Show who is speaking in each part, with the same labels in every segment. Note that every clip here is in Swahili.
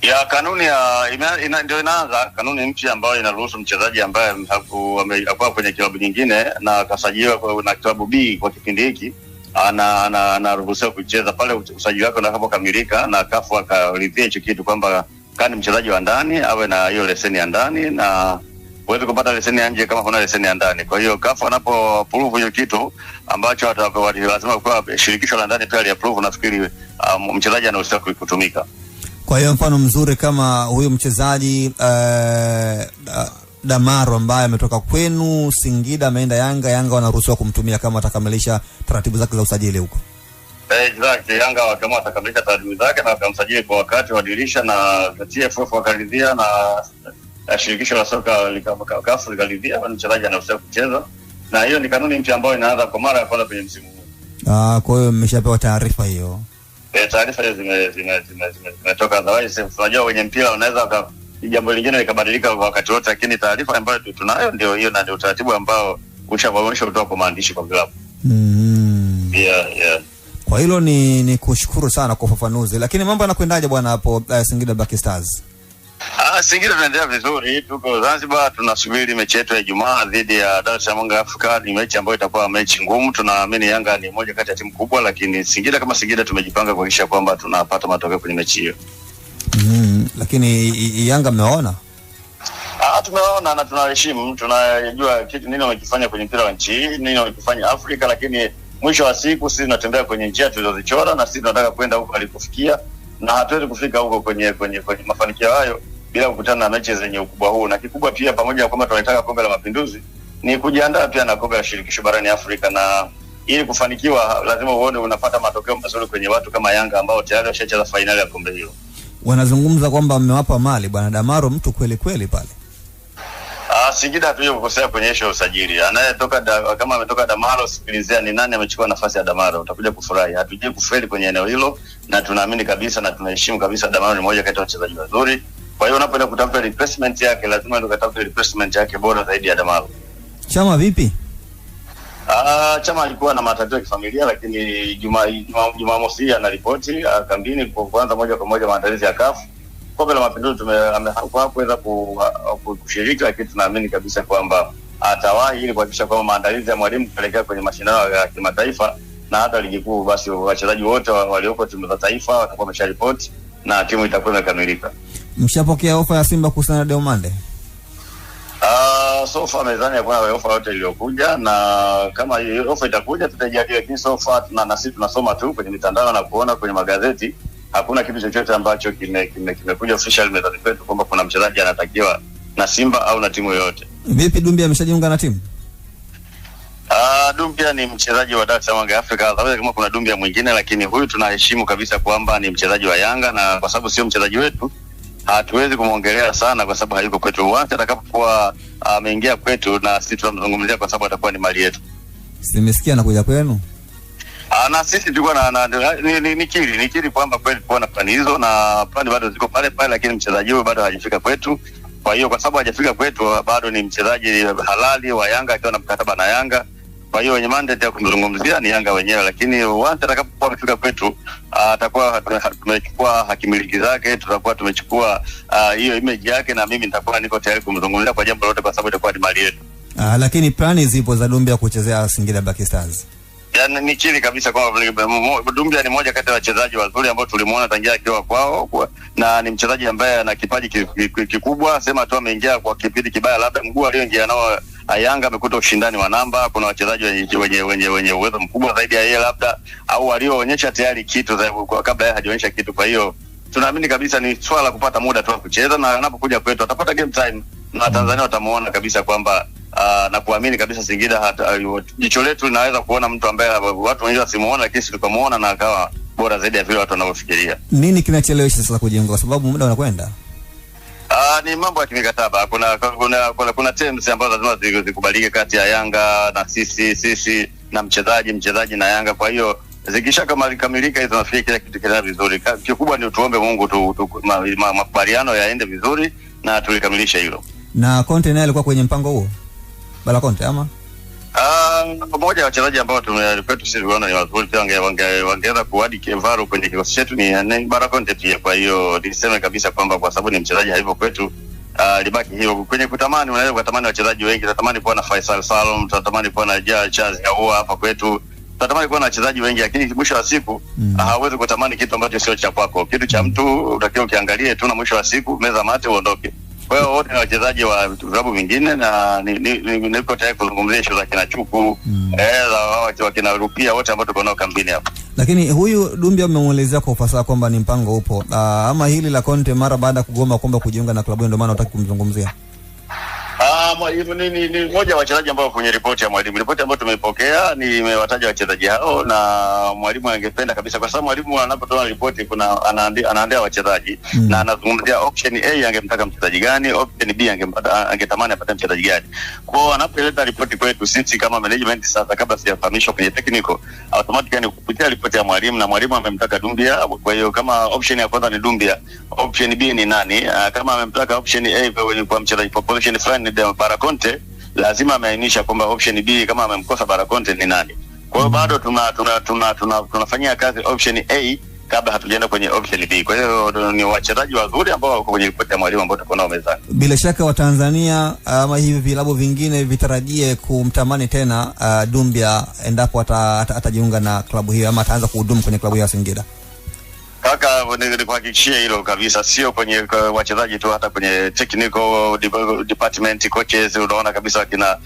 Speaker 1: ya kanuni ndio inaanza kanuni mpya ambayo inaruhusu mchezaji ambaye hakuwa kwenye klabu nyingine na akasajiliwa na klabu B kwa kipindi hiki anaruhusiwa kucheza pale usajili wake utakapokamilika, na CAF akaridhia hicho kitu kwamba kani mchezaji wa ndani awe na hiyo leseni ya ndani, na huwezi kupata leseni ya nje kama huna leseni ya ndani. Kwa hiyo CAF anapoapprove hiyo kitu ambacho lazima kwa shirikisho la ndani pia liapprove, nafikiri mchezaji anaruhusiwa kutumika.
Speaker 2: Kwa hiyo mfano mzuri kama huyu mchezaji Damaro ambaye ametoka kwenu Singida ameenda Yanga wanaruhusiwa kumtumia kama atakamilisha taratibu zake za usajili huko.
Speaker 1: Exactly, Yanga kama atakamilisha taratibu zake na akamsajili kwa wakati wa dirisha na TFF wakaridhia na shirikisho la soka likaridhia, mchezaji anaruhusiwa kucheza, na hiyo ni kanuni mpya ambayo inaanza kwa mara ya kwanza kwenye msimu huu.
Speaker 2: Kwa hiyo mmeshapewa taarifa hiyo.
Speaker 1: Taarifa hizo zimetoka. Otherwise unajua wenye mpira unaweza jambo lingine likabadilika wakati wote, lakini taarifa ambayo tunayo ndio hiyo, na ndio utaratibu ambao ushawaonyesha kutoka kwa maandishi kwa vilabu. Yeah.
Speaker 2: Kwa hilo ni kushukuru sana kwa ufafanuzi. Lakini mambo yanakwendaje bwana hapo Singida Black Stars?
Speaker 1: Singida tunaendelea vizuri, tuko Zanzibar, tunasubiri mechi yetu ya Ijumaa dhidi ya Dar es Salaam Africa. Ni mechi ambayo itakuwa mechi ngumu. Tunaamini Yanga ni moja kati ya timu kubwa, lakini Singida kama Singida tumejipanga kuhakikisha kwamba tunapata matokeo kwenye mechi hiyo.
Speaker 2: Lakini Yanga mmeona?
Speaker 1: Tumeona na tunaheshimu, tunajua kitu nini wamekifanya kwenye mpira wa nchi, nini wamekifanya Afrika, lakini mwisho wa siku sisi tunatembea kwenye njia tulizozichora, na sisi tunataka kwenda huko alikofikia, na hatuwezi kufika huko kwenye mafanikio hayo bila kukutana na mechi zenye ukubwa huu. Na kikubwa pia, pamoja na kwamba tunataka kombe la mapinduzi, ni kujiandaa pia na kombe la shirikisho barani Afrika, na ili kufanikiwa lazima uone unapata matokeo mazuri kwenye watu kama Yanga ambao tayari washacheza finali ya kombe hilo.
Speaker 2: Wanazungumza kwamba mmewapa mali bwana Damaro, mtu kweli kweli pale.
Speaker 1: Singida hatuyo kukosea kwenye ishu ya usajili. Kama ametoka Damaro, sikilizea ni nani amechukua nafasi ya Damaro, utakuja kufurahi. Hatujui kufeli kwenye eneo hilo, na tunaamini kabisa na tunaheshimu kabisa Damaro ni mmoja kati ya wachezaji wazuri. Kwa hiyo unapoenda kutafuta replacement yake, lazima ndio kutafuta replacement yake bora zaidi ya Damaro.
Speaker 2: Chama vipi?
Speaker 1: Chama alikuwa na matatizo ya kifamilia, lakini Jumamosi anaripoti kambini kuanza moja kwa moja maandalizi ya CAF. Kombe la mapinduzi hakuweza kushiriki, lakini tunaamini kabisa kwamba atawahi ili kuhakikisha kwamba maandalizi ya mwalimu kuelekea kwenye mashindano ya kimataifa na hata ligi kuu, basi wachezaji wote walioko timu za taifa watakuwa wamesharipoti na timu itakuwa imekamilika.
Speaker 2: Mshapokea ofa ya Simba kuhusiana na Deomande?
Speaker 1: So far mezani hakuna ofa yote iliyokuja, na kama hiyo ofa itakuja tutajadili, lakini so far na sisi tunasoma tu kwenye mitandao na kuona kwenye magazeti. Hakuna kitu chochote ambacho kimekuja official mezani kwetu kwamba kuna mchezaji anatakiwa na Simba au na timu yoyote.
Speaker 2: Vipi Dumbia ameshajiunga na timu?
Speaker 1: Dumbia ni mchezaji wa Dar es Salaam Africa. Labda kama kuna Dumbia mwingine, lakini huyu tunaheshimu kabisa kwamba ni mchezaji wa Yanga, na kwa sababu sio mchezaji wetu hatuwezi kumwongelea sana kwa sababu hayuko kwetu. Wacha atakapokuwa ameingia kwetu na sisi tunamzungumzia kwa sababu atakuwa ni mali yetu.
Speaker 2: Simesikia anakuja kwenu?
Speaker 1: Na sisi tulikuwa nikiri kwamba kweli tuko na plani hizo, na plani bado ziko pale, lakini mchezaji huyo bado hajafika kwetu. Kwa hiyo kwa sababu hajafika kwetu, bado ni mchezaji halali wa Yanga akiwa na mkataba na Yanga. Kwa hiyo wenye mandate ya kumzungumzia ni Yanga wenyewe, lakini once atakapokuwa amefika kwetu atakuwa tumechukua hakimiliki zake, tutakuwa tumechukua hiyo image yake, na mimi nitakuwa niko tayari kumzungumzia kwa jambo lolote kwa sababu itakuwa ni mali yetu.
Speaker 2: Lakini plani zipo za Dumbia kuchezea Singida Black Stars?
Speaker 1: Yaani nikiri kabisa kwamba Dumbia ni moja kati ya wachezaji wazuri ambao tulimuona tangia akiwa kwao, na ni mchezaji ambaye ana kipaji kikubwa. Sema tu ameingia kwa kipindi kibaya, labda mguu alioingia nao Yanga amekuta ushindani wa namba. Kuna wachezaji wenye uwezo mkubwa zaidi ya yeye labda, au walioonyesha tayari kitu kabla yeye hajaonyesha kitu. Kwa hiyo tunaamini kabisa ni swala la kupata muda tu kucheza, na anapokuja kwetu atapata game time na Tanzania watamuona kabisa kwamba na kuamini kabisa Singida jicho letu linaweza kuona mtu ambaye watu wengi wasimuona, lakini tukamuona na akawa bora zaidi ya vile watu wanavyofikiria.
Speaker 2: Nini kinachelewesha sasa kujiunga kwa sababu muda unakwenda?
Speaker 1: Ni mambo ya kimikataba. Kuna terms ambazo lazima zikubalike kati ya Yanga na sisi na mchezaji na Yanga. Kwa hiyo zikisha kamilika hizo nafikiri kila kitu kinaenda vizuri. Kikubwa ni tuombe Mungu makubaliano yaende vizuri na tulikamilisha hilo.
Speaker 2: Na Conte naye alikuwa kwenye mpango huo? Bala Conte ama?
Speaker 1: Pamoja wachezaji ambao kwetu sisi tunaona ni wazuri pia wangeweza kuadi Kevaro kwenye kikosi chetu ni Barakonte pia. Kwa hiyo niseme kabisa kwamba kwa sababu ni mchezaji hivyo kwetu libaki hiyo. Kwenye kutamani, unaweza kutamani wachezaji wengi, tunatamani kuwa na Faisal Salum, tunatamani kuwa na Charles Ahoua hapa kwetu, tunatamani kuwa na wachezaji wengi, lakini mwisho wa siku hawezi kutamani kitu ambacho sio cha kwako. Kitu cha mtu utakiwa ukiangalie tu, na mwisho wa siku meza mate uondoke. Kwa hiyo wote ni wachezaji wa vilabu vingine, na niko tayari kuzungumzia issue za kina Chuku za kina Rupia, wote ambao tuko nao kambini hapa.
Speaker 2: Lakini huyu Dumbia umemuelezea kwa ufasaha kwamba ni mpango upo, ama hili la Conte mara baada ya kugoma kwamba kujiunga na klabu ndio maana unataka kumzungumzia?
Speaker 1: Ni mmoja wa wachezaji ambao kwenye ripoti ya mwalimu. Ripoti ambayo tumeipokea nimewataja wachezaji hao, na mwalimu angependa kabisa, kwa sababu mwalimu anapotoa ripoti kuna anaandaa wachezaji na anazungumzia option A angemtaka mchezaji gani, option B angetamani apate mchezaji gani. Kwa hiyo anapoleta ripoti kwetu sisi kama management, sasa kabla sijafahamishwa kwenye technical, automatically kupitia ripoti ya mwalimu, na mwalimu amemtaka Dumbia. Kwa hiyo kama option ya kwanza ni Dumbia, option B ni nani? Kama amemtaka option A kwa mchezaji population fulani Barakonte, lazima ameainisha kwamba option B kama amemkosa Barakonte ni nani. Kwa hiyo bado tunafanyia kazi option A kabla hatujaenda kwenye option B. Kwa hiyo ni wachezaji wazuri ambao wako kwenye ripoti ya mwalimu ambao tuko nao mezani.
Speaker 2: Bila shaka wa Tanzania ama hivi vilabu vingine vitarajie kumtamani tena Dumbia endapo atajiunga na klabu hiyo ama ataanza kuhudumu kwenye klabu ya Singida.
Speaker 1: Kaka, nikuhakikishia hilo kabisa, sio kwenye wachezaji tu, hata kwenye technical department, coaches. Unaona kabisa kina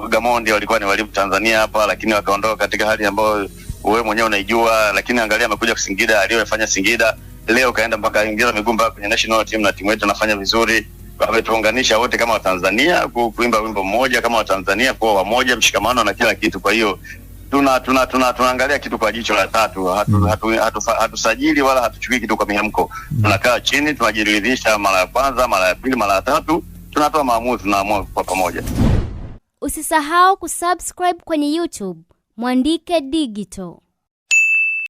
Speaker 1: Gamondi walikuwa ni walimu Tanzania hapa, lakini wakaondoka katika hali ambayo wewe mwenyewe unaijua. Lakini angalia, amekuja Singida, aliyofanya Singida, leo kaenda mpaka ingiza miguu mpaka kwenye national team, na timu yetu inafanya vizuri. Wametuunganisha wote kama Watanzania, kuimba wimbo mmoja kama Watanzania, kwa wamoja, mshikamano na kila kitu. Kwa hiyo tunaangalia kitu kwa jicho la tatu. Hatusajili wala hatuchukui kitu kwa mihemko. Tunakaa chini, tunajiridhisha mara ya kwanza, mara ya pili, mara ya tatu, tunatoa maamuzi, tunaamua kwa pamoja.
Speaker 3: Usisahau kusubscribe kwenye YouTube Mwandike Digital.